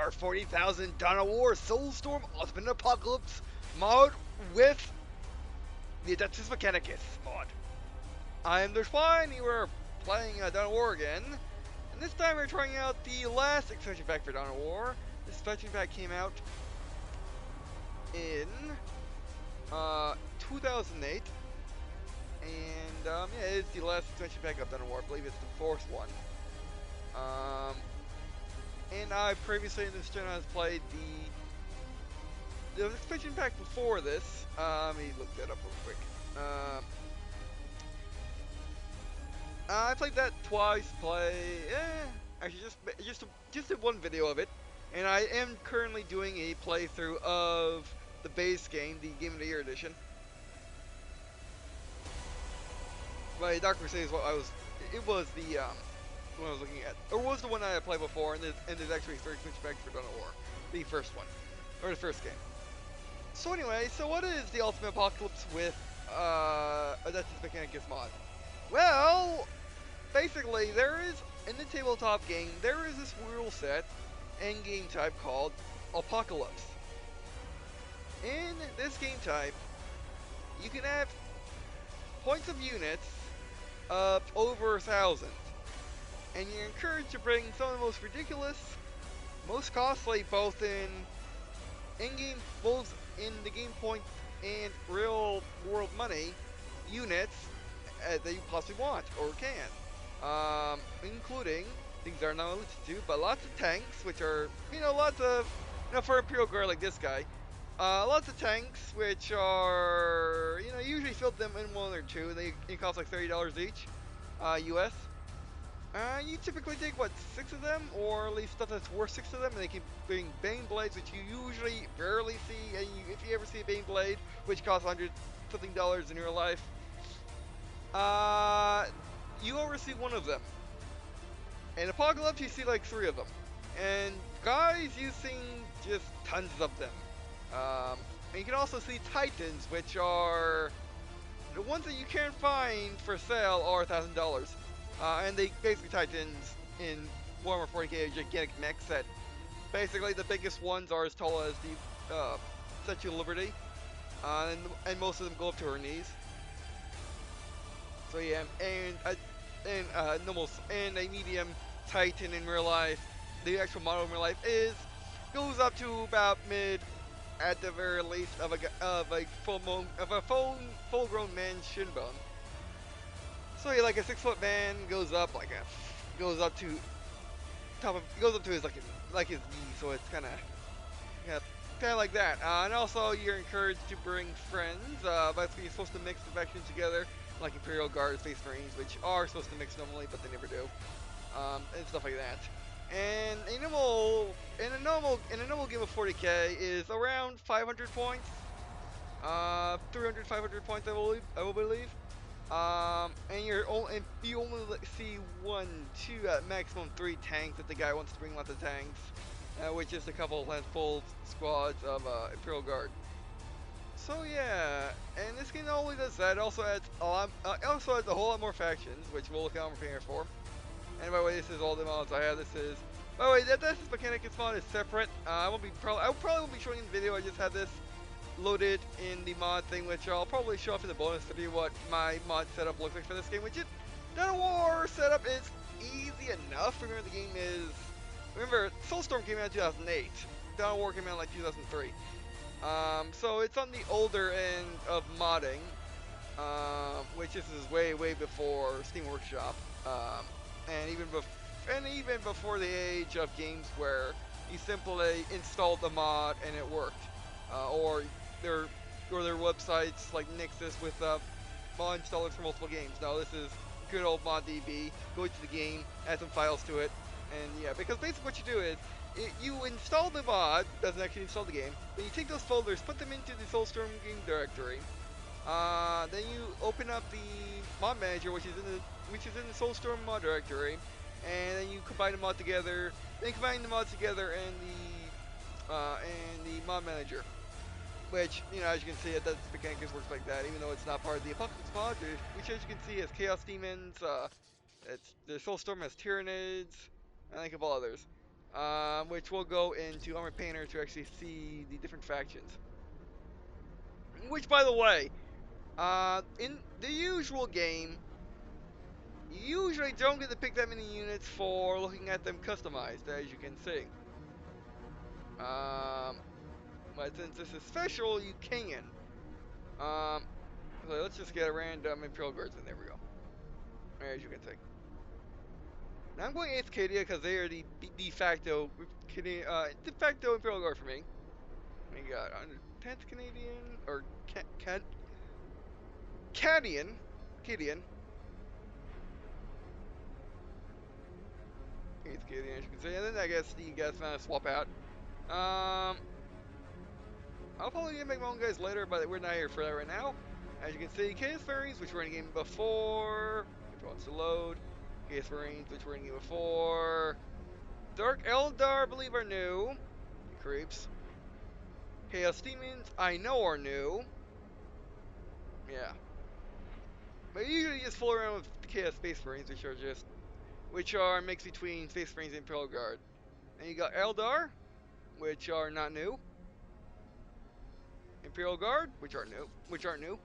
our 40,000 Dawn of War Soulstorm Ultimate Apocalypse mod with the Adeptus Mechanicus mod. I am the Swine, and we're playing Dawn of War again, and this time we're trying out the last expansion pack for Dawn of War. This expansion pack came out in 2008, and yeah, it's the last expansion pack of Dawn of War. I believe it's the fourth one. And I previously in this channel has played the expansion pack before this. Let me look that up real quick. I played that twice. Actually, just did one video of it, and I am currently doing a playthrough of the base game, the Game of the Year edition. My Dark Crusade is what I was. It was the one I was looking at, or was the one I played before, and there's actually 3 expansion packs for Dawn of War, the first one, or the first game. So anyway, so what is the Ultimate Apocalypse with Adeptus Mechanicus mod? Well, basically there is, in the tabletop game, there is this rule set and game type called Apocalypse. In this game type, you can have points of units of over 1,000. And you're encouraged to bring some of the most ridiculous, most costly, both in the game point and real world money units that you possibly want or can, including things that are not listed to, but lots of tanks, which are lots of for Imperial Guard like this guy, lots of tanks which are usually filled them in 1 or 2. They cost like $30 each, US. You typically take, what, 6 of them, or at least stuff that's worth 6 of them, and they can bring Bane Blades, which you usually rarely see, and if you ever see a Bane Blade, which costs $100-something in real life, you only see 1 of them. In Apocalypse, you see like 3 of them. And guys, you've seen just tons of them. And you can also see Titans, which are the ones that you can't find for sale are $1,000. And they basically Titans in Warhammer 40k, a gigantic mech set. Basically, the biggest ones are as tall as the Statue of Liberty, and most of them go up to her knees. So yeah, and a medium Titan in real life, the actual model in real life goes up to about mid, at the very least, of a full-grown man's shin bone. So yeah, like a 6-foot man goes up to his like his knee, so it's kind of like that. And also you're encouraged to bring friends. Basically you're supposed to mix the factions together, like Imperial Guard, Space Marines, which are supposed to mix normally, but they never do, and stuff like that. And in a normal game of 40k is around 500 points, 300, 500 points, I will believe. And you only see 1, 2, at maximum 3 tanks if the guy wants to bring lots of tanks, which is a couple handful squads of Imperial Guard. So yeah, and this game not only does that, it also adds a whole lot more factions, which we'll look at on here for. And by the way, this is all the mods I have. By the way, this Mechanicus mod is separate. I probably won't be showing in the video. I just have this loaded in the mod thing, which I'll probably show off in the bonus video what my mod setup looks like for this game, which Dawn of War setup is easy enough. Remember, Soulstorm came out in 2008. Dawn of War came out in like 2003. So it's on the older end of modding, which this is way before Steam Workshop, and even before the age of games where you simply installed the mod and it worked, or their websites like Nexus with mod installers for multiple games. No, this is good old ModDB. Go to the game, add some files to it, and yeah, because basically what you do is you install the mod, doesn't actually install the game, then you take those folders, put them into the Soulstorm game directory. Then you open up the mod manager, which is in the Soulstorm mod directory, and then you combine the mod together. Then combine the mods together and the mod manager, which as you can see, that Mechanicus works like that, even though it's not part of the Apocalypse mod, which as you can see has Chaos Demons. The Soulstorm has Tyranids, and a couple others. which we'll go into Armor Painter to actually see the different factions. Which, by the way, in the usual game, you usually don't get to pick that many units for looking at them customized, as you can see. But since this is special, you can. So let's just get a random Imperial Guards in. There we go. As you can see. Now I'm going 8th Cadia because they are the de facto Imperial Guard for me. We got 10th Canadian or Cadian. 8th Canadian, as you can see, and then I guess you guys swap out. I'll probably make my own guys later, but we're not here for that right now. As you can see, Chaos Marines, which were in the game before, if it wants to load. Chaos Marines, which were in the game before. Dark Eldar, I believe, are new. You creeps. Chaos Demons, I know are new. Yeah. But usually you just fool around with the Chaos Space Marines, which are a mix between Space Marines and Imperial Guard. And you got Eldar, which are not new. Imperial Guard, which aren't new.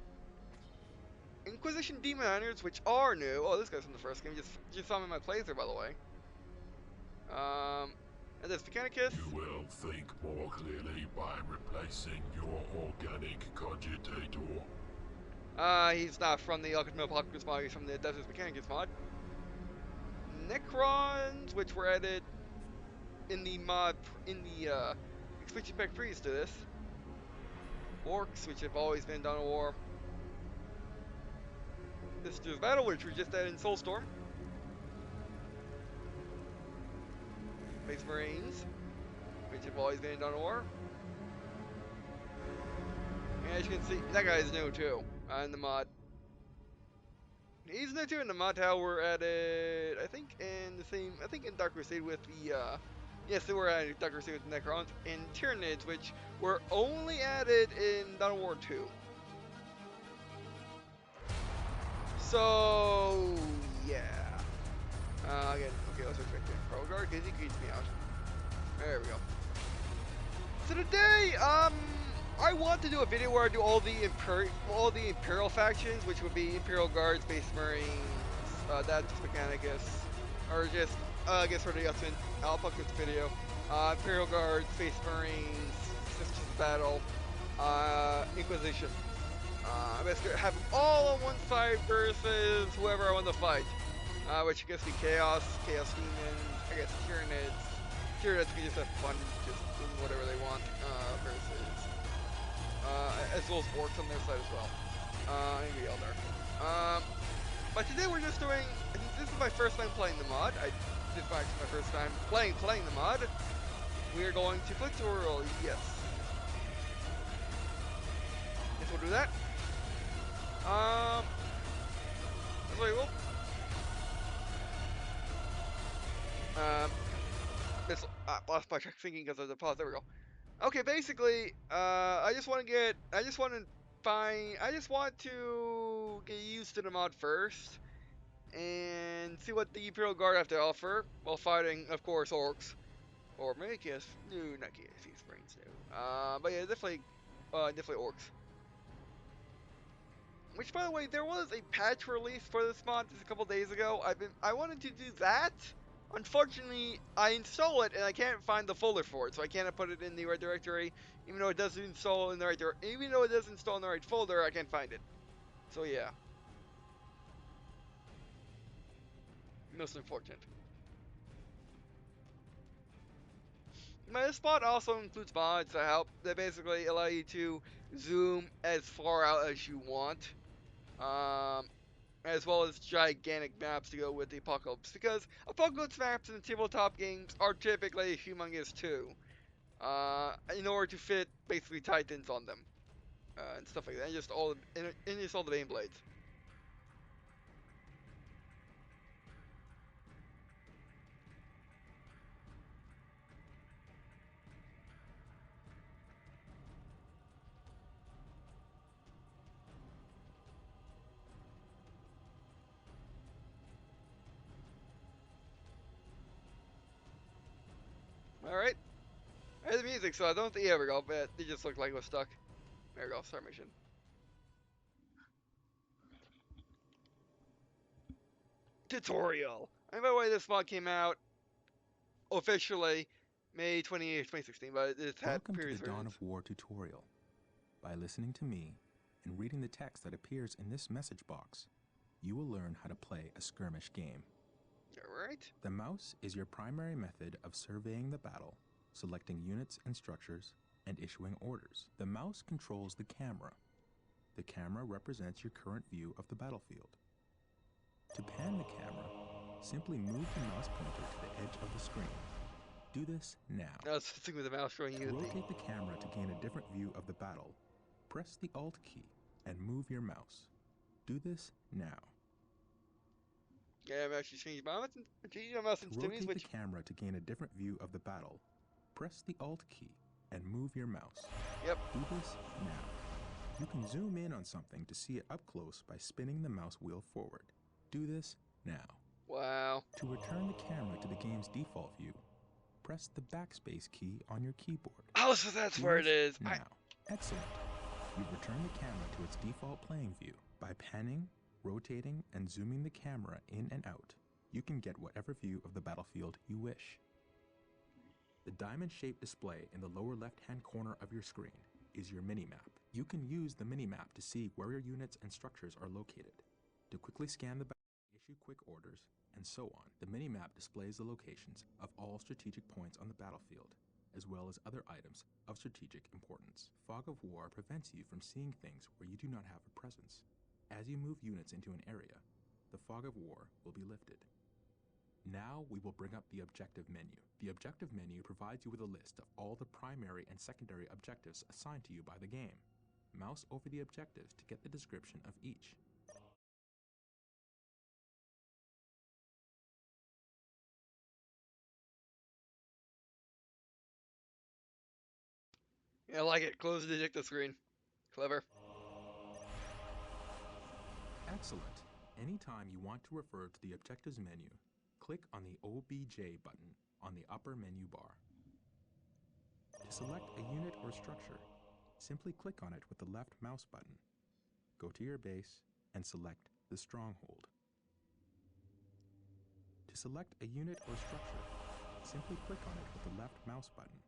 Inquisition Demon Hunters, which are new. Oh, this guy's from the first game. Just saw him in my playthrough, by the way. And there's Mechanicus. You will think more clearly by replacing your organic cogitator. He's not from the Ultimate Apocalypse mod. He's from the Adeptus Mechanicus mod. Necrons, which were added in the expansion pack previous to this. Orcs, which have always been done in war. Sisters Battle, which we just added in Soulstorm. Space Marines, which have always been done in war. And as you can see, that guy's new too, in the mod. He's new too in the mod. How we're added, I think in Dark Crusade with the, yes, they were added Dark Crusade with the Necrons and Tyranids, which were only added in Dawn of War 2. So, yeah. Again, okay, let's expect the Pro Guard because he creeps me out. There we go. So today, I want to do a video where I do all the Imperial factions, which would be Imperial Guard, Space Marines, that's Mechanicus, or just, I guess for the Apocalypse video, Imperial Guard, Space Marines, Sisters Battle, Inquisition. Basically have them all on one side versus whoever I want to fight. Which I guess be Chaos Demons, I guess Tyranids can just have fun, just doing whatever they want, versus, as well as Orcs on their side as well. And the Eldar. But today we're just doing, this is my first time playing the mod. This is actually my first time playing the mod. We are going to Pictorial, yes. Guess we'll do that. Sorry, well. Lost my track thinking because of the pause. There we go. Okay, basically, I just want to get used to the mod first and see what the Imperial Guard have to offer while fighting, of course, Orcs. Or maybe Chaos. No, not Chaos. These Springs no. But yeah, definitely Orcs. Which, by the way, there was a patch release for this mod just a couple days ago. I wanted to do that. Unfortunately, I install it and I can't find the folder for it, so I can't put it in the right directory. Even though it does install in the right folder, I can't find it. So yeah, most unfortunate. This mod also includes mods that basically allow you to zoom as far out as you want. As well as gigantic maps to go with the Apocalypse, because Apocalypse maps in the tabletop games are typically humongous too, in order to fit basically Titans on them, and stuff like that, and just all the Bane Blades. music, so I don't think. Yeah, we go. But it just looked like it was stuck. There we go. Start mission. Tutorial. And by the way, this mod came out officially May 28th, 2016, but it's had Welcome to previous the Dawn versions. of War tutorial. By listening to me and reading the text that appears in this message box, you will learn how to play a skirmish game. Alright. The mouse is your primary method of surveying the battle, selecting units and structures, and issuing orders. The mouse controls the camera. The camera represents your current view of the battlefield. To pan the camera, simply move the mouse pointer to the edge of the screen. Do this now. Now let's stick with the mouse showing To you the. rotate the camera to gain a different view of the battle, press the Alt key and move your mouse. Do this now. Yeah, I'm actually changing my mouse. Changing my mouse To into rotate which. the camera to gain a different view of the battle, press the Alt key and move your mouse. Yep. Do this now. You can zoom in on something to see it up close by spinning the mouse wheel forward. Do this now. Wow. To return the camera to the game's default view, press the backspace key on your keyboard. Oh, so that's Do where it this is. Now. Excellent. You've returned the camera to its default playing view. By panning, rotating, and zooming the camera in and out, you can get whatever view of the battlefield you wish. The diamond-shaped display in the lower left-hand corner of your screen is your minimap. You can use the minimap to see where your units and structures are located, to quickly scan the battle, issue quick orders, and so on. The minimap displays the locations of all strategic points on the battlefield, as well as other items of strategic importance. Fog of War prevents you from seeing things where you do not have a presence. As you move units into an area, the Fog of War will be lifted. Now we will bring up the objective menu. The objective menu provides you with a list of all the primary and secondary objectives assigned to you by the game. Mouse over the objectives to get the description of each. Yeah, I like it. Close the ejector screen. Clever. Excellent. Anytime you want to refer to the Objectives menu, click on the OBJ button on the upper menu bar. To select a unit or structure, simply click on it with the left mouse button. Go to your base and select the stronghold. To select a unit or structure, simply click on it with the left mouse button.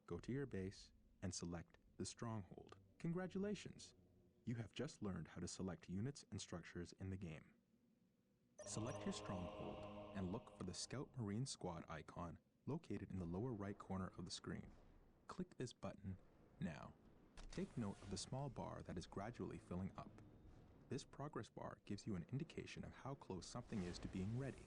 Go to your base and select the stronghold. Congratulations! You have just learned how to select units and structures in the game. Select your stronghold and look for the Scout Marine Squad icon located in the lower right corner of the screen. Click this button now. Take note of the small bar that is gradually filling up. This progress bar gives you an indication of how close something is to being ready.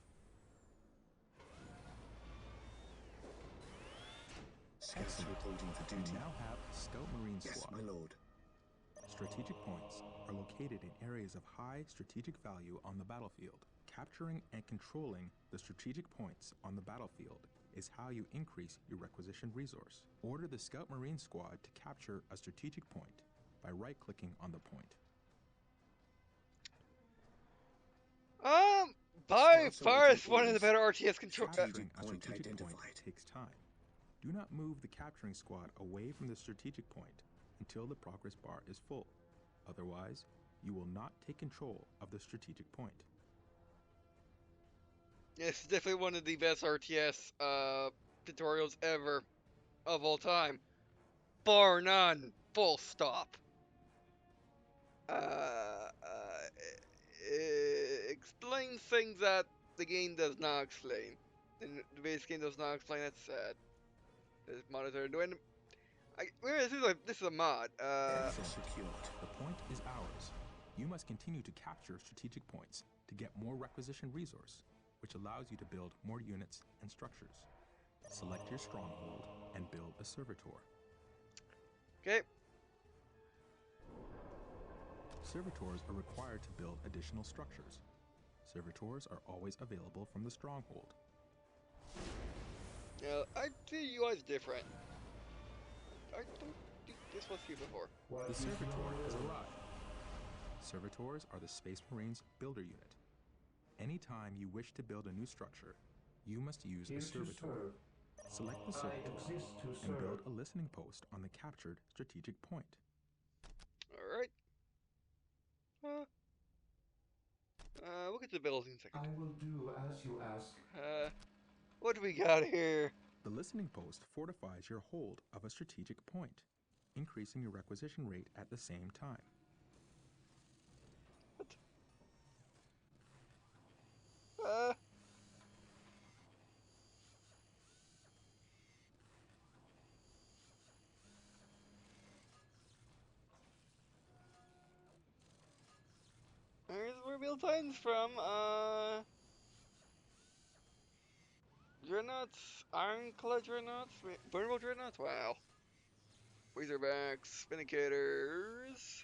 Scouts reporting for duty. You now have Scout Marine Yes, Squad. my lord. Strategic points are located in areas of high strategic value on the battlefield. Capturing and controlling the strategic points on the battlefield is how you increase your requisition resource. Order the Scout Marine Squad to capture a strategic point by right-clicking on the point. By Scouts far, awaiting it's one of the orders. better RTS control. Capturing a Point strategic point identified. takes time. Do not move the capturing squad away from the strategic point until the progress bar is full. Otherwise, you will not take control of the strategic point. It's definitely one of the best RTS tutorials ever of all time. Bar none. Full stop. Explains things that the game does not explain. And the base game does not explain. That's sad. This monitor doing. This is a mod. Excellent. Secured. The point is ours. You must continue to capture strategic points to get more requisition resource, which allows you to build more units and structures. Select your stronghold and build a servitor. Okay. Servitors are required to build additional structures. Servitors are always available from the stronghold. Yeah, I see the UI is different. I don't think this was here before. The servitor has arrived. Servitors are the Space Marines builder unit. Anytime you wish to build a new structure, you must use a servitor. Select the I servitor exist to and serve. build a listening post on the captured strategic point. Alright. We'll get to the buildings in a second. I will do as you ask. What do we got here? The listening post fortifies your hold of a strategic point, increasing your requisition rate at the same time. What? Uh. Where's where build titans from? Dreadnoughts, Ironclad Dreadnoughts, Vulnerable Dreadnoughts. Wow. Razorbacks, Spinnacators.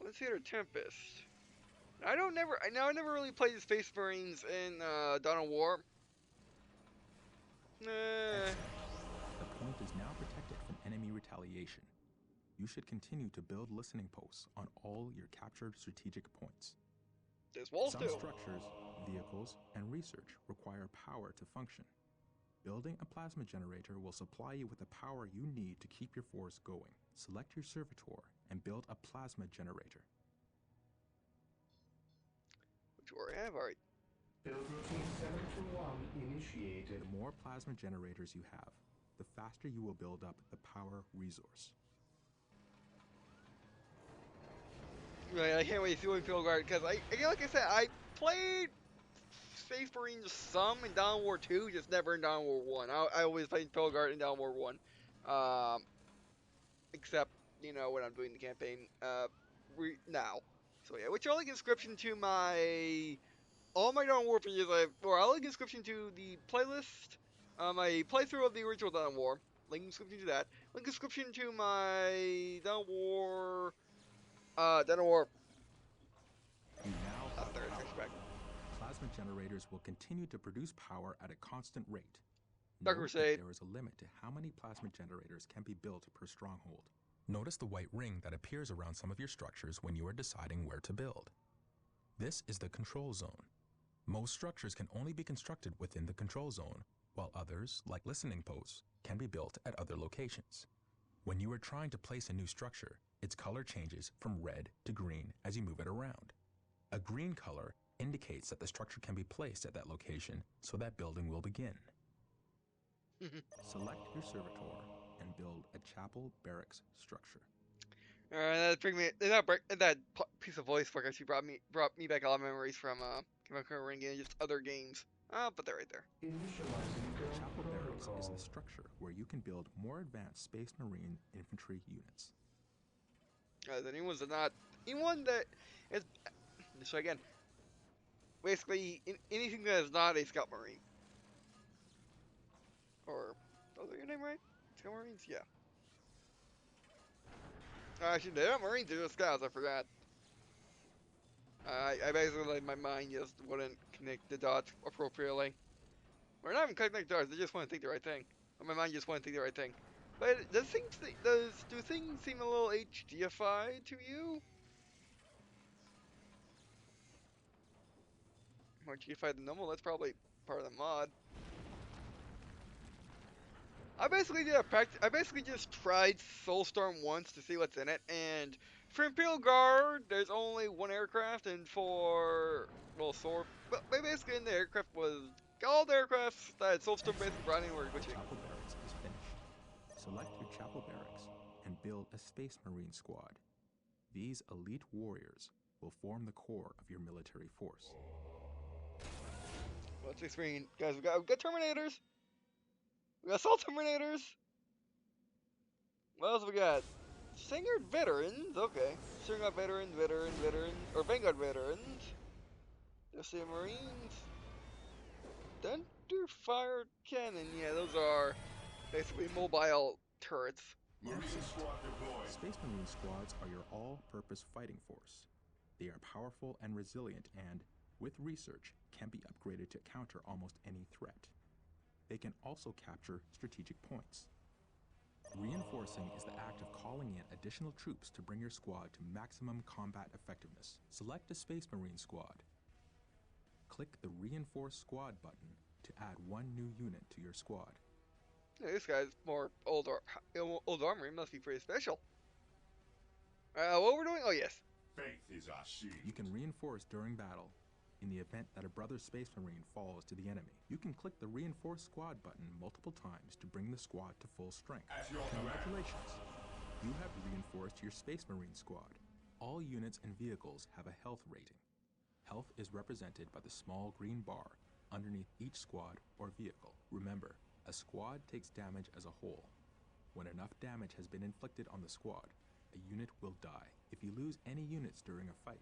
Let's hit our Tempest. I never really played the Space Marines in Dawn of War. Excellent. The point is now protected from enemy retaliation. You should continue to build listening posts on all your captured strategic points. There's walls Some too. structures, vehicles, and research require power to function. Building a plasma generator will supply you with the power you need to keep your force going. Select your servitor and build a plasma generator. Which we have, alright. Build routine 721 initiated. The more plasma generators you have, the faster you will build up the power resource. Right, I can't wait to see what Field Guard, because again, like I said, I played Space Marines some in Dawn War 2, just never in Dawn War 1. I always played Field Guard in Dawn War 1. Except, you know, when I'm doing the campaign now. So yeah, which I'll link inscription to all my Dawn War videos, I'll link inscription to the playlist, my playthrough of the original Dawn War, link inscription to that, link inscription to my Dawn War, You now have there, power. it's back. Plasma generators will continue to produce power at a constant rate. Dark Note that Crusade. there is a limit to how many plasma generators can be built per stronghold. Notice the white ring that appears around some of your structures when you are deciding where to build. This is the control zone. Most structures can only be constructed within the control zone, while others, like listening posts, can be built at other locations. When you are trying to place a new structure, its color changes from red to green as you move it around. A green color indicates that the structure can be placed at that location, so that building will begin. Select your servitor and build a chapel barracks structure. Alright, that piece of voice work actually brought me back a lot of memories from Chemical Ring and just other games. But they're right there. Initializing The build chapel barracks is protocol. the structure where you can build more advanced Space Marine infantry units. Anyone that is, so again, basically anything that is not a Scout Marine. Or, was that your name right? Scout Marines? Yeah. Actually, they're not Marines, they're just Scouts, I forgot. I basically, like, my mind just wouldn't connect the dots appropriately. Or not even connect the dots, I just want to think the right thing. Or my mind just want to think the right thing. But do things seem a little HDified to you? More HDified than normal? That's probably part of the mod. I basically just tried Soulstorm once to see what's in it, and for Imperial Guard, there's only one aircraft, and but basically in the aircraft was all the aircrafts that Soulstorm basically brought in were The glitching. chapel barracks is finished. Select your chapel barracks and build a Space Marine squad. These elite warriors will form the core of your military force. Let's explain, guys. We got Terminators. We got Assault Terminators. What else we got? Vanguard veterans. Okay, Vanguard veterans, or Vanguard veterans. Just the Marines. Thunder fire cannon. Yeah, those are basically mobile turrets. Marine squad deployed. Space Marine squads are your all-purpose fighting force. They are powerful and resilient and, with research, can be upgraded to counter almost any threat. They can also capture strategic points. Reinforcing is the act of calling in additional troops to bring your squad to maximum combat effectiveness. Select a Space Marine squad. Click the Reinforce Squad button to add one new unit to your squad. Yeah, this guy's more old armor. He must be pretty special. What we're doing? Oh yes. Faith is our shield. You can reinforce during battle. In the event that a brother Space Marine falls to the enemy, you can click the Reinforce Squad button multiple times to bring the squad to full strength. Congratulations! You have reinforced your Space Marine squad. All units and vehicles have a health rating. Health is represented by the small green bar underneath each squad or vehicle. Remember, a squad takes damage as a whole. When enough damage has been inflicted on the squad, a unit will die. If you lose any units during a fight,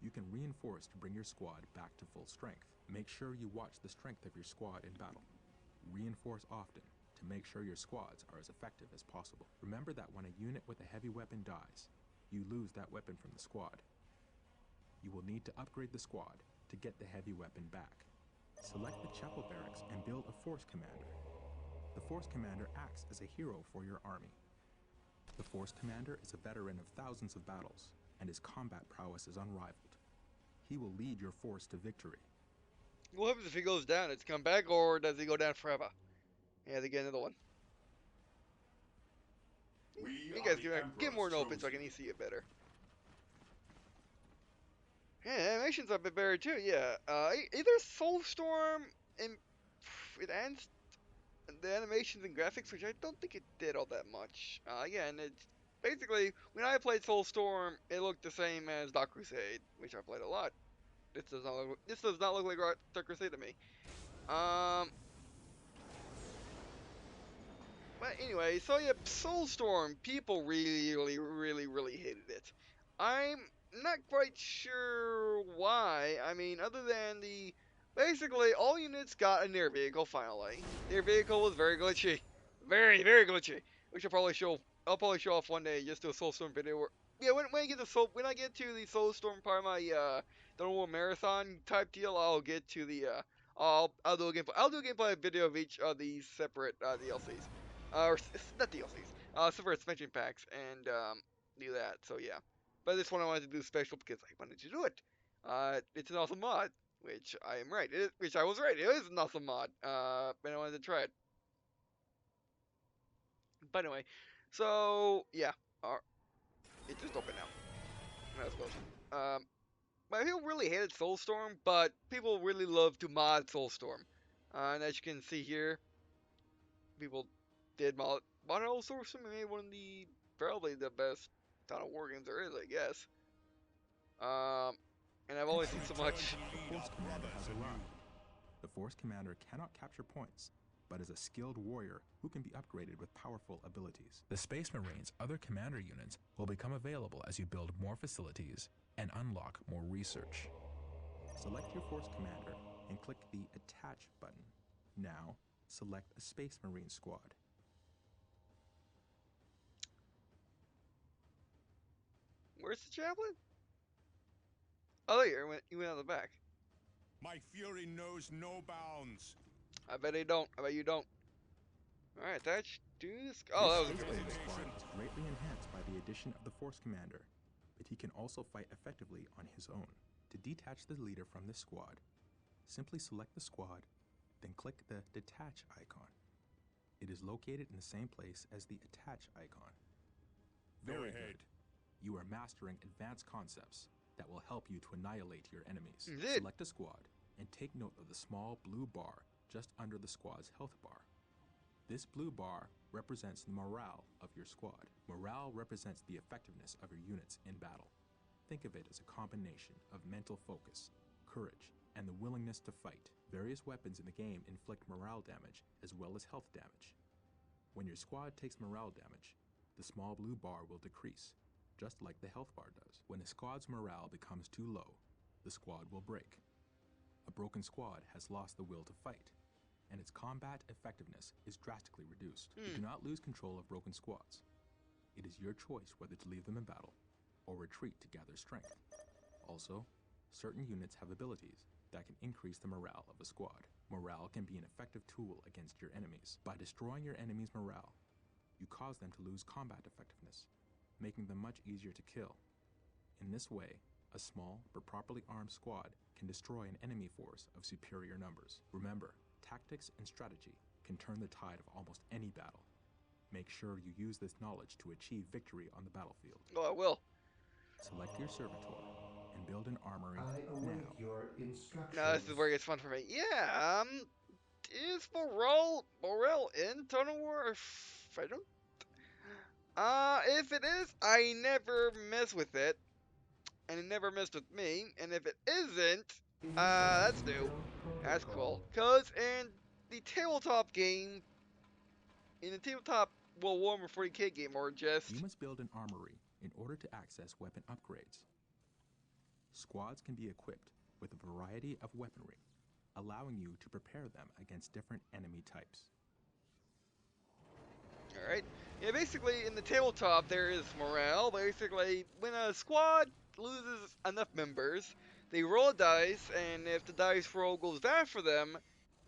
you can reinforce to bring your squad back to full strength. Make sure you watch the strength of your squad in battle. Reinforce often to make sure your squads are as effective as possible. Remember that when a unit with a heavy weapon dies, you lose that weapon from the squad. You will need to upgrade the squad to get the heavy weapon back. Select the chapel barracks and build a force commander. The force commander acts as a hero for your army. The force commander is a veteran of thousands of battles, and his combat prowess is unrivaled. He will lead your force to victory. What happens if he goes down? Does he come back, or does he go down forever? Yeah, they get another one. You guys get more open so I can see it better. Yeah, animations are a bit better too. Yeah, either Soulstorm and it ends the animations and graphics, which I don't think it did all that much. Again, it's basically when I played Soulstorm, it looked the same as Dark Crusade, which I played a lot. This does not look like Dark Crusade to me. But anyway, so yeah, Soulstorm, people really hated it. I'm not quite sure why. I mean, other than basically all units got a near vehicle finally. Their vehicle was very glitchy, very glitchy. Which I'll probably show off one day. Just do a Soulstorm video. Yeah, when I get to the Soulstorm part of my the normal marathon type deal, I'll get to the I'll do a gameplay. I'll do a gameplay video of each of these separate DLCs. Or not DLCs, separate expansion packs, and do that. So yeah, but this one I wanted to do special because I wanted to do it. It's an awesome mod, which I am right. Which I was right. It is an awesome mod. But I wanted to try it. But anyway, so yeah, it just opened now. That's close. But people really hated Soulstorm, but people really love to mod Soulstorm. And as you can see here, people did mod Soulstorm and made one of the probably the best Town of War games there is, I guess. And I've only seen so much. The Force Commander has arrived. The Force Commander cannot capture points, but is a skilled warrior who can be upgraded with powerful abilities. The Space Marines' other commander units will become available as you build more facilities and unlock more research. Select your Force Commander and click the Attach button. Now, select a Space Marine squad. Where's the chaplain? Oh, there you went on the back. My fury knows no bounds. I bet they don't. I bet you don't. Alright, attach to this. Oh, that was a good This squad is greatly enhanced by the addition of the Force Commander, but he can also fight effectively on his own. To detach the leader from this squad, simply select the squad, then click the Detach icon. It is located in the same place as the Attach icon. Very good. You are mastering advanced concepts that will help you to annihilate your enemies. Select a squad and take note of the small blue bar just under the squad's health bar. This blue bar represents the morale of your squad. Morale represents the effectiveness of your units in battle. Think of it as a combination of mental focus, courage, and the willingness to fight. Various weapons in the game inflict morale damage as well as health damage. When your squad takes morale damage, the small blue bar will decrease, just like the health bar does. When a squad's morale becomes too low, the squad will break. A broken squad has lost the will to fight, and its combat effectiveness is drastically reduced. You do not lose control of broken squads. It is your choice whether to leave them in battle or retreat to gather strength. Also, certain units have abilities that can increase the morale of a squad. Morale can be an effective tool against your enemies. By destroying your enemy's morale, you cause them to lose combat effectiveness, making them much easier to kill. In this way, a small but properly armed squad can destroy an enemy force of superior numbers. Remember, tactics and strategy can turn the tide of almost any battle. Make sure you use this knowledge to achieve victory on the battlefield. Oh, I will. Select your servitor and build an armory I await now. your instructions. Now this is where it gets fun for me. Yeah, is morale in Total War? I don't. If it is, I never mess with it, and it never messed with me. And if it isn't, that's new. That's cool. Cause in the tabletop game, in the tabletop Warhammer 40k game, or just You must build an armory in order to access weapon upgrades. Squads can be equipped with a variety of weaponry, allowing you to prepare them against different enemy types. Alright. Yeah, basically, in the tabletop, there is morale. Basically, when a squad loses enough members, they roll a dice, and if the dice roll goes bad for them,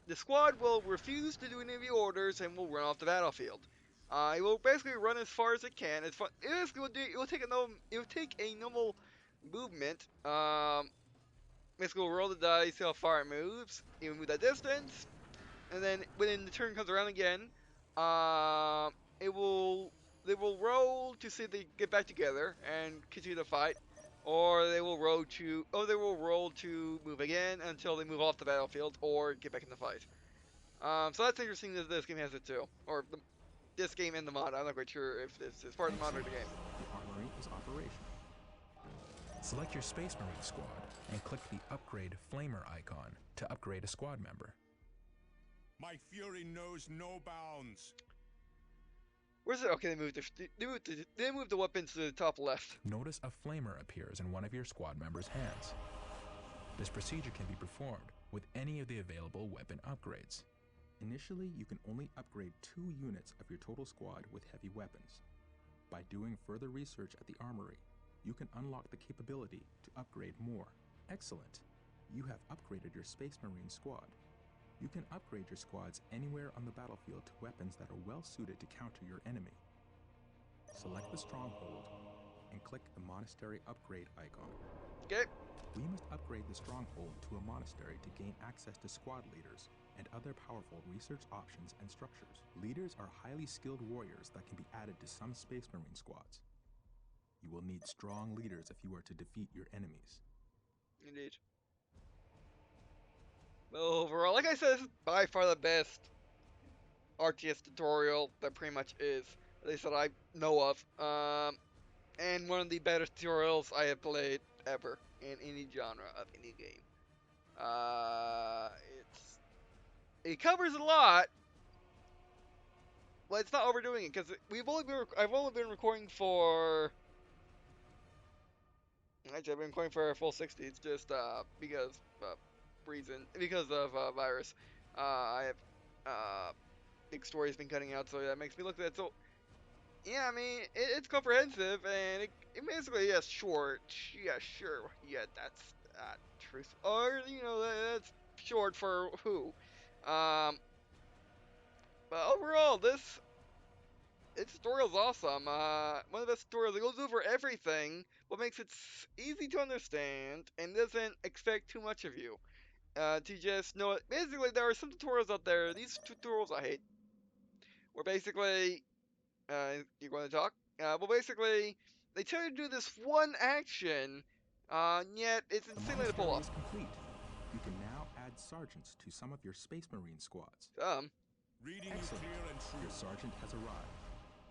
the squad will refuse to do any of the orders and will run off the battlefield. It will basically run as far as it can. It's fun. It will take a normal movement. Basically, we'll roll the dice, see how far it moves. It will move that distance, and then when the turn comes around again, it will they will roll to see if they get back together and continue the fight, or they will roll to move again until they move off the battlefield or get back in the fight. So that's interesting that this game has it too, or this game and the mod. I'm not quite sure if this is part of the mod or the game. The armory is operational. Select your Space Marine squad and click the Upgrade Flamer icon to upgrade a squad member. My fury knows no bounds. Where's it? Okay, they moved the weapons to the top left. Notice a flamer appears in one of your squad members' hands. This procedure can be performed with any of the available weapon upgrades. Initially, you can only upgrade 2 units of your total squad with heavy weapons. By doing further research at the armory, you can unlock the capability to upgrade more. Excellent! You have upgraded your Space Marine squad. You can upgrade your squads anywhere on the battlefield to weapons that are well suited to counter your enemy. Select the stronghold and click the monastery upgrade icon. Okay. We must upgrade the stronghold to a monastery to gain access to squad leaders and other powerful research options and structures. Leaders are highly skilled warriors that can be added to some Space Marine squads. You will need strong leaders if you are to defeat your enemies. Indeed. But overall, like I said, this is by far the best RTS tutorial that pretty much is, at least that I know of. And one of the better tutorials I have played ever in any genre of any game. It covers a lot, but it's not overdoing it because I've only been recording for. Actually, I've been recording for a full 60. It's just because of virus. I have big stories been cutting out, so that makes me look at it. So yeah, I mean it's comprehensive and it basically short. Yeah, sure. Yeah, that's truth. Or that's short for who. But overall, this tutorial's awesome. One of the best tutorials. It goes over everything, what makes it easy to understand and doesn't expect too much of you. To just know it. Basically, there are some tutorials out there. These tutorials I hate. Where basically, you're going to talk. Well, basically, they try to do this one action, yet it's The insanely to pull monastery off. is complete. You can now add sergeants to some of your Space Marine squads. Reading you Excellent. clear and true. Your sergeant has arrived.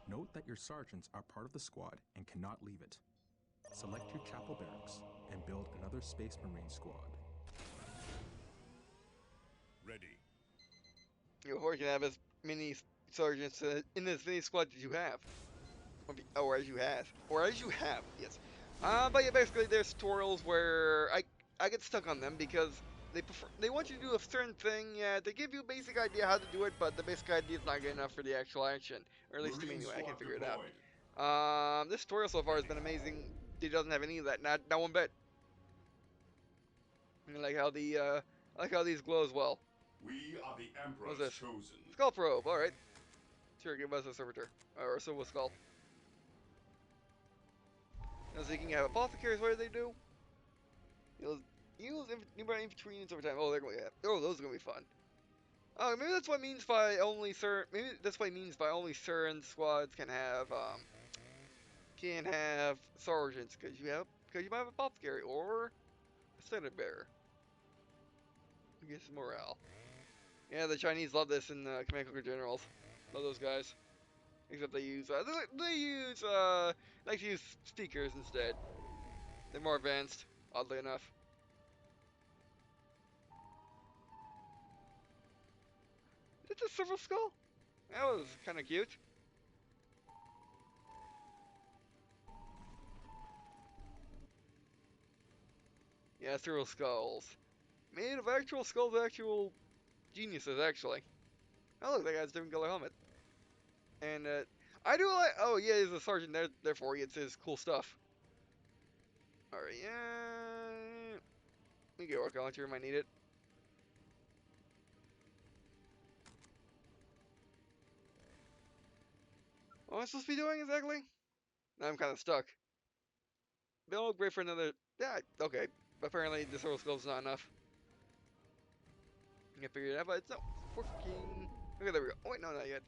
Note that your sergeants are part of the squad and cannot leave it. Select your chapel barracks and build another Space Marine squad. Ready. You can have as many sergeants in as many squads as you have. Or as you have, yes. But yeah, basically there's tutorials where I get stuck on them because they want you to do a certain thing. Yeah, they give you a basic idea how to do it, but the basic idea is not good enough for the actual action, or at least to me anyway. I can figure it out. This tutorial so far has been amazing. It doesn't have any of that, not one bit. I like how these glow as well. We are the What's Emperor's this? chosen. Skull probe. All right. Sure, give us a servitor or a silver skull. Now, so you can have apothecaries. What do they do? Use nearby infantry units over time. Oh, they're going to those are going to be fun. Oh, maybe that's what it means by only certain. Maybe that's what it means by only certain squads can have sergeants because you might have a apothecary or a senate bearer. Get some morale. Yeah, the Chinese love this in Command Conquer Generals. Love those guys. Except they use like to use speakers instead. They're more advanced, oddly enough. Is it the Silver Skull? That was kind of cute. Yeah, Silver Skulls. Made of actual skulls, actual geniuses, actually. Oh, look, that guy's different color helmet. And, I do like, oh yeah, he's a sergeant there, therefore he gets his cool stuff. Alright, yeah. We get rocket launcher, might need it. What am I supposed to be doing exactly? I'm kind of stuck. They don't look great for another, yeah, okay. Apparently, the Silver Skull's not enough. I figured it out, but it's not working. Okay, there we go. Oh, wait, no, not yet.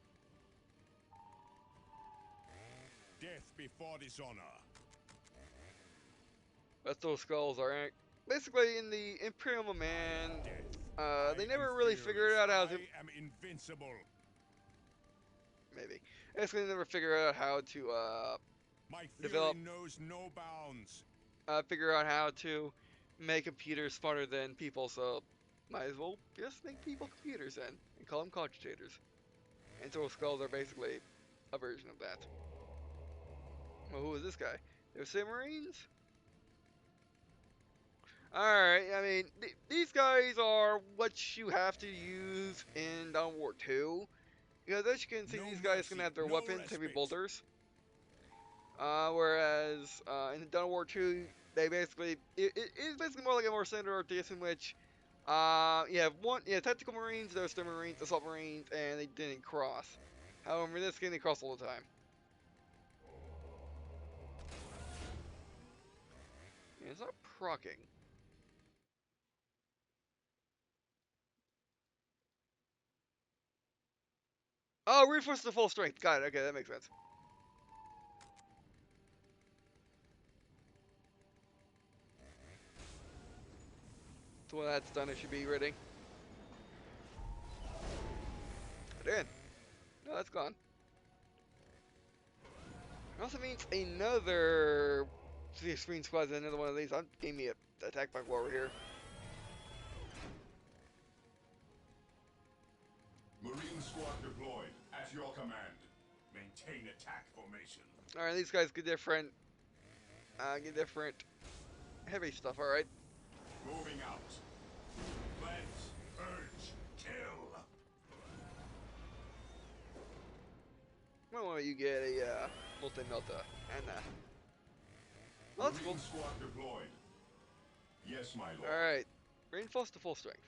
Death before dishonor. That's those skulls are basically in the Imperial Man. Death. They I am never really figured fearless. out how to. I am invincible. Maybe. Basically, they never figured out how to My develop. fury knows no bounds. Figure out how to make computers smarter than people. So, might as well just make people computers then and call them cogitators. And so skulls are basically a version of that. Well, who is this guy? They're Submarines? Alright, I mean, these guys are what you have to use in Dawn War 2. Because as you can see, No these guys can mercy, have their no weapons, heavy respite. bolters. Whereas in Dawn War 2, they basically, it's basically more like a more standard RTS in which you have tactical marines, there's the marines, assault marines, and they didn't cross. However, in this game, they cross all the time. Yeah, it's not proccing. Oh, reinforce to full strength. Got it. Okay, that makes sense. So when that's done, it should be ready. It in. No, that's gone. It also means another screen squad is another one of these. I'm giving me a attack bug while we're here. Marine squad deployed. At your command. Maintain attack formation. Alright, these guys get different heavy stuff, alright. Moving out. Cleanse. Urge. Kill. Why don't you get a multi-melta and well, that's cool. Marine squad deployed. Yes, my lord. Alright. Reinforce to full strength.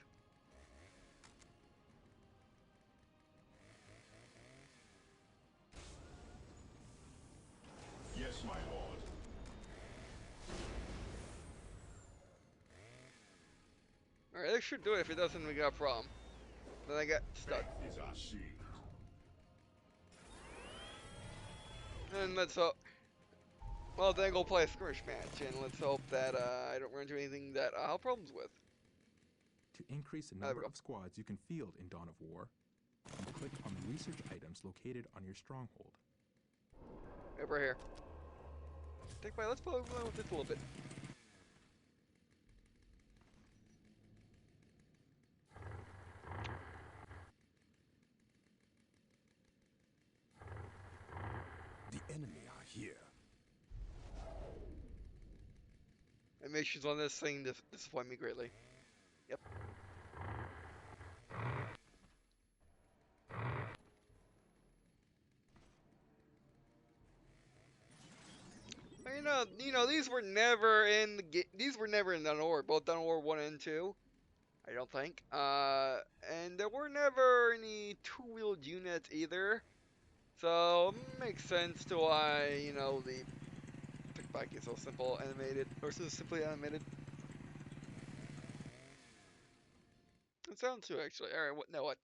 Yes, my lord. Alright, that should do it. If it doesn't, we got a problem. Then I got stuck. Faith is our shield. And let's hope. Well, then go play a skirmish match, and let's hope that I don't run into anything that I'll have problems with. To increase the number of squads you can field in Dawn of War, you click on the research items located on your stronghold. Over here. Let's play with this a little bit. The enemy are here. Animations on this thing disappoint me greatly. Yep. These were never in these were never in Dawn of War, both Dawn of War 1 and 2. I don't think. And there were never any two-wheeled units either. So, it makes sense to why, the pickback is so simple animated, or so simply animated. It sounds too, actually. Alright, what?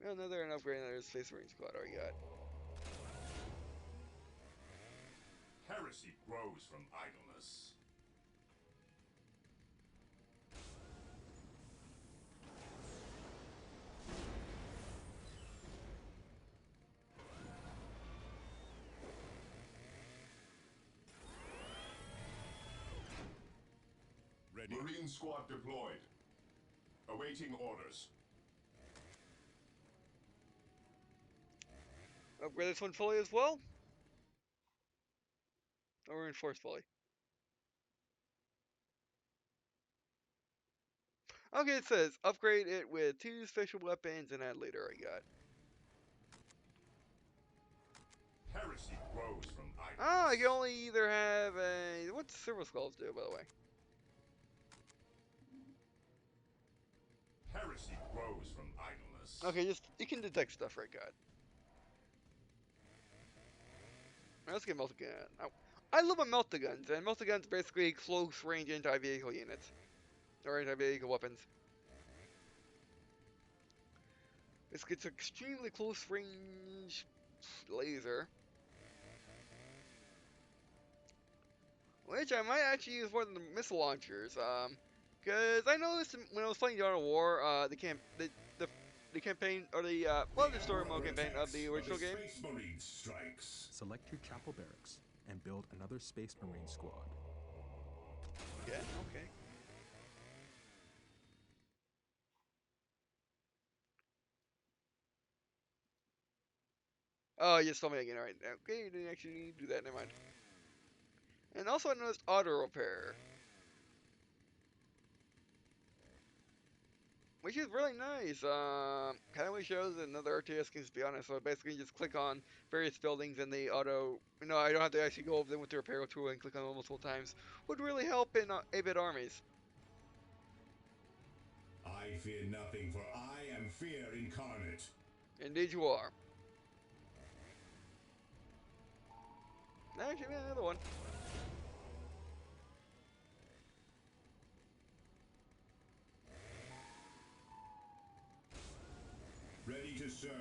Another upgrade, another Space Marine squad. All right, got. Heresy grows from idleness. Ready. Marine squad deployed. Awaiting orders. Upgrade this one fully as well? Or reinforce fully? Okay, it says upgrade it with 2 special weapons and add later. I got. Heresy grows from idleness. Oh, I can only either have a. What's Silver Skulls do, by the way? Heresy grows from idleness. Okay, just you can detect stuff, right? God. Let's get multi-gun. Oh, I love my multi-guns, and multi-guns basically close range anti-vehicle units. Or anti-vehicle weapons. It's extremely close range laser. Which I might actually use more than the missile launchers. Because I noticed when I was playing Dawn of War, the campaign, or the story mode campaign of the original game. Space Marine strikes. Select your chapel barracks and build another Space Marine squad. Yeah, okay. Oh, you just told me again. Alright, okay, you didn't actually need to do that, never mind. And also I noticed auto repair. Which is really nice. Kind of shows that another RTS can just be honest. So basically, you just click on various buildings and the auto. No, I don't have to actually go over them with the repair tool and click on them multiple times. Would really help in 8-bit armies. I fear nothing, for I am fear incarnate. Indeed, you are. Actually, another one. Ready to serve.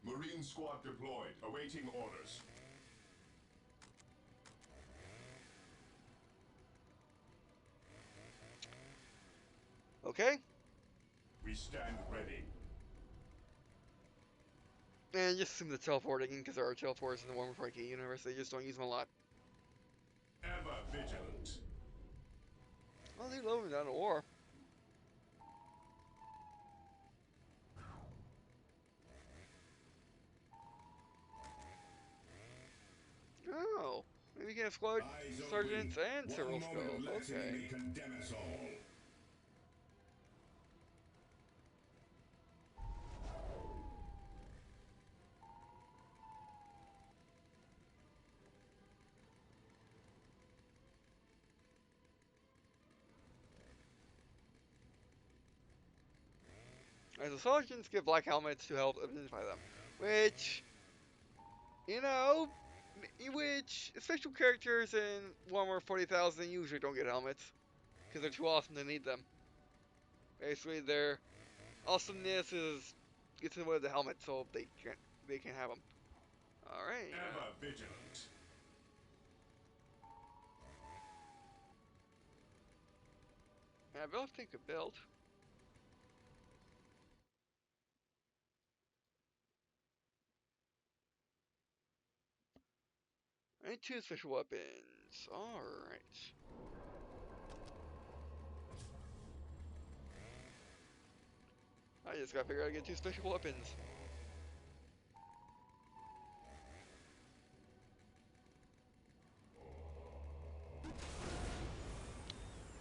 Marine squad deployed, awaiting orders. Okay. We stand ready. And just assume the teleporting, because there are teleporters in the Warhammer 40k universe. They just don't use them a lot. Ever vigilant. Well, they love them down to war. Oh, maybe you can explode sergeants and several skulls. Okay. Condemn us all. As the sergeants give black helmets to help identify them, which, you know, which special characters in Warhammer 40,000 usually don't get helmets because they're too awesome to need them. Basically, their awesomeness gets in the way of the helmet, so they can't have them. All right. Ever vigilant. I don't think a build. And 2 special weapons. Alright. I just gotta figure out how to get 2 special weapons.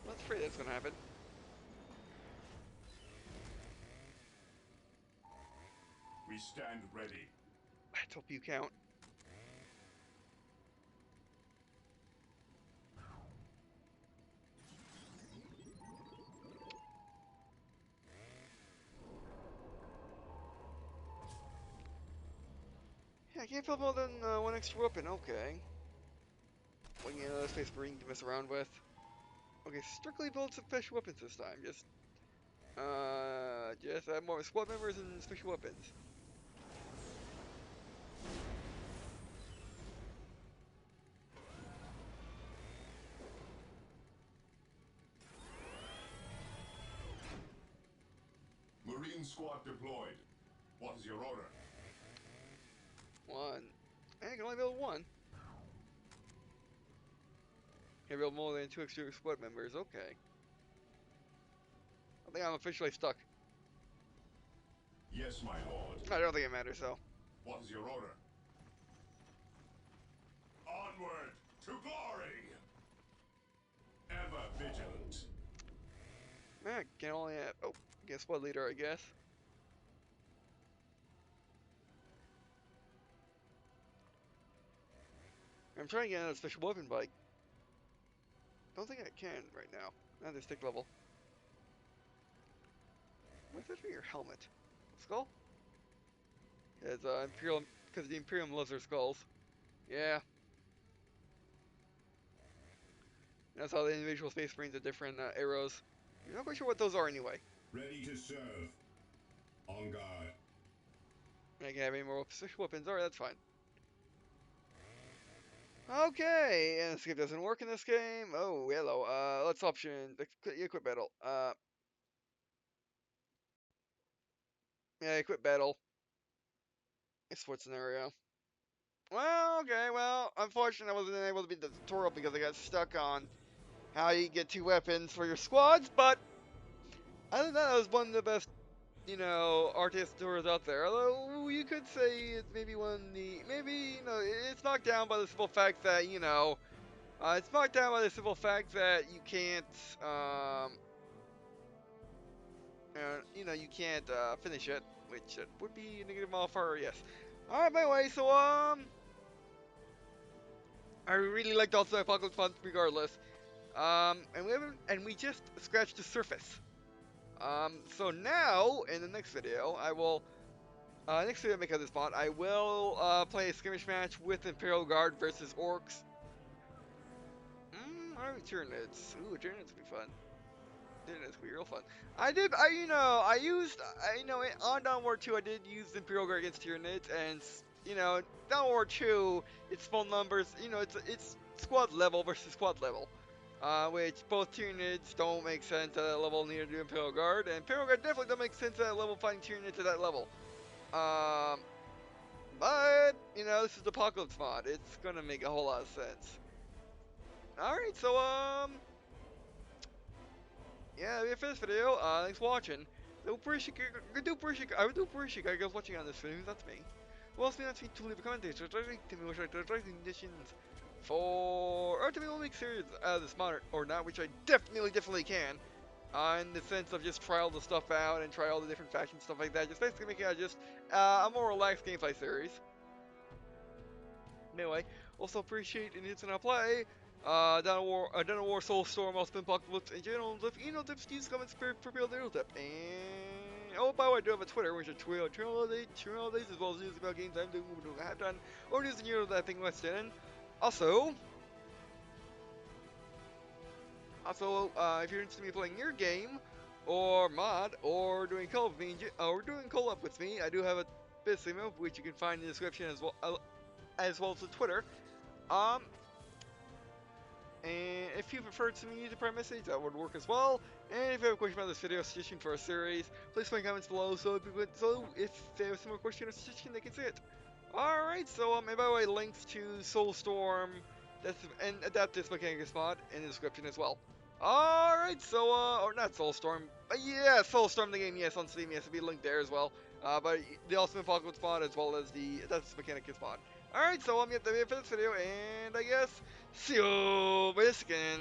Let's pray that's gonna happen. We stand ready. Let's hope you count. Yeah, I can't build more than one extra weapon. Okay. Well, you know, Space Marine to mess around with. Okay, strictly build some special weapons this time. Just add more squad members and special weapons. Marine squad deployed. What is your order? One. I can only build one. Can build more than 2 extra squad members. Okay. I think I'm officially stuck. Yes, my lord. I don't think it matters though. What is your order? Onward to glory! Ever vigilant. I can only have, get squad leader, I guess. I'm trying to get another special weapon, but I don't think I can right now. Not at this stick level. What's that for your helmet? Skull? Yeah, it's Imperial, because the Imperium loves their skulls. Yeah. That's how the individual Space Marines have different arrows. I'm not quite sure what those are anyway. Ready to serve. On guard. I can't have any more special weapons. Alright, that's fine. Okay, and escape doesn't work in this game. Oh, hello. Let's option equip battle. Yeah, equip battle. Sport scenario. Well, okay, well, unfortunately I wasn't able to beat the tutorial because I got stuck on how you get 2 weapons for your squads, but other than that, it was one of the best, you know, RTS tutorials out there. Although, you could say it's maybe one of the, maybe, you know, it's knocked down by the simple fact that, you know, it's knocked down by the simple fact that you can't, you know, you can't finish it, which would be a negative modifier, yes. Alright, by the way, so, I really liked also Apocalypse Fun regardless. And we just scratched the surface. So now, in the next video, I will, next video I make of this mod, I will, play a skirmish match with Imperial Guard versus Orcs. Alright, Tyranids. Ooh, Tyranids would be fun. Tyranids would be real fun. On Dawn War 2, I did use Imperial Guard against Tyranids, and, you know, Dawn War 2, it's small numbers, you know, it's squad level versus squad level. Which both Tyranids don't make sense at that level, neither do Imperial Guard, and Imperial Guard definitely don't make sense at that level fighting Tyranids at that level. But, you know, this is the Apocalypse mod, it's gonna make a whole lot of sense. Alright, so, yeah, that's it for this video. Thanks for watching. I would appreciate you guys watching on this video. That's me. Who else needs me to leave a comment? Tell me what the conditions for, or to me, we'll make series out of this mod or not, which I definitely can. In the sense of just try all the stuff out and try all the different factions, stuff like that. Just basically making it just a more relaxed gameplay series. Anyway, also appreciate an instant play. Down a war, Soulstorm, also been Apocalypse, in general, if you know tips, use comments for people to tip. And oh, by the way, I do have a Twitter, which is Twitter all days, as well as news about games I'm doing, I have done, or news and that I think West in. Also, if you're interested in me playing your game, or mod, or doing co-op with me, or doing co-op with me, I do have a business email, which you can find in the description as well as the Twitter. And if you prefer to me use a private message, that would work as well. And if you have a question about this video, suggestion for a series, please put in comments below. So if they have some more question or suggestion, they can see it. Alright, so and by the way, links to Soulstorm and Adeptus Mechanicus mod in the description as well. Alright, so or not Soulstorm, but yeah, Soulstorm the game, yes, on Steam, yes, it'll be linked there as well. But the Ultimate Apocalypse mod as well as the Adeptus Mechanicus mod. Alright, so that's it for this video, and I guess see you, Biskin.